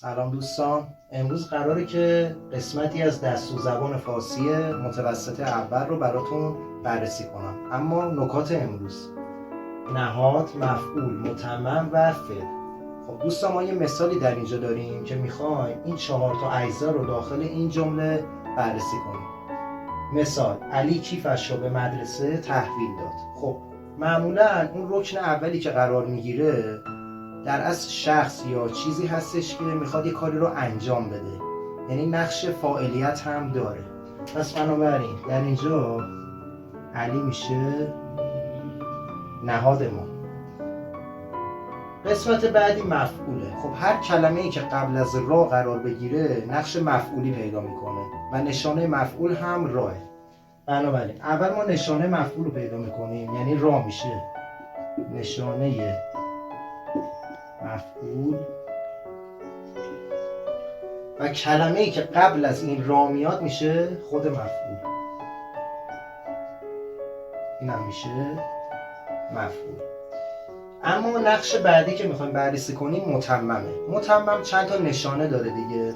سلام دوستان، امروز قراره که قسمتی از دستورزبان فارسی متوسط اول رو براتون بررسی کنم. اما نکات امروز: نهاد، مفعول، متمم و فعل. خب دوستان، ما یه مثالی در اینجا داریم که میخوایم این 4 تا اجزا رو داخل این جمله بررسی کنیم. مثال: علی کیفش رو به مدرسه تحویل داد. خب معمولا اون رکن اولی که قرار میگیره در اصل شخص یا چیزی هستش که میخواد یه کاری رو انجام بده، یعنی نقش فاعلیت هم داره. پس بنابراین در اینجا علی میشه نهاد ما. قسمت بعدی مفعوله. خب هر کلمه ای که قبل از را قرار بگیره نقش مفعولی پیدا میکنه و نشانه مفعول هم راه. بنابراین اول ما نشانه مفعول رو پیدا میکنیم، یعنی را میشه نشانه مفعول و کلمه ای که قبل از این را میاد میشه خود مفعول. این هم میشه مفعول. اما نقش بعدی که میخوایم بررسی کنیم متممه. متمم چند تا نشانه داره دیگه.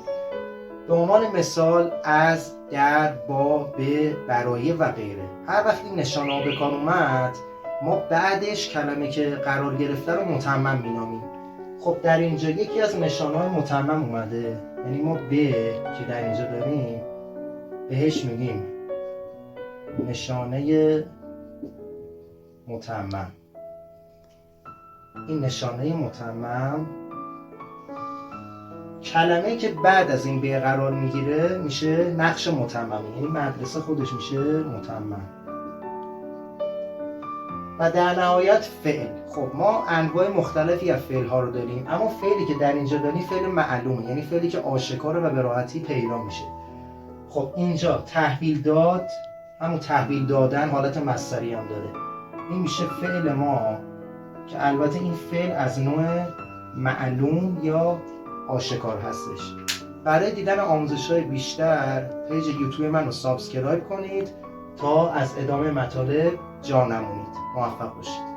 به عنوان مثال از، در، با، به، برای و غیره. هر وقت این نشانه ها به کار اومد ما بعدش کلمه که قرار گرفته رو متمم مینامیم. خب در اینجا یکی از نشانه‌های متمم اومده، یعنی ما به که در اینجا داریم بهش میگیم نشانه متمم. این نشانه متمم کلمه‌ای که بعد از این به قرار میگیره میشه نقش متممه، یعنی مدرسه خودش میشه متمم. و در نهایت فعل. خب ما انواع مختلفی از فعل ها رو داریم، اما فعلی که در اینجا داریم فعل معلومه، یعنی فعلی که آشکاره و به راحتی پیدا میشه. خب اینجا تحویل داد، همون تحویل دادن حالت مصدری هم داره. این میشه فعل ما که البته این فعل از نوع معلوم یا آشکار هستش. برای دیدن آموزش‌های بیشتر پیج یوتیوب من رو سابسکرایب کنید تا از ادامه مطالب جا نمونید. موفق باشید.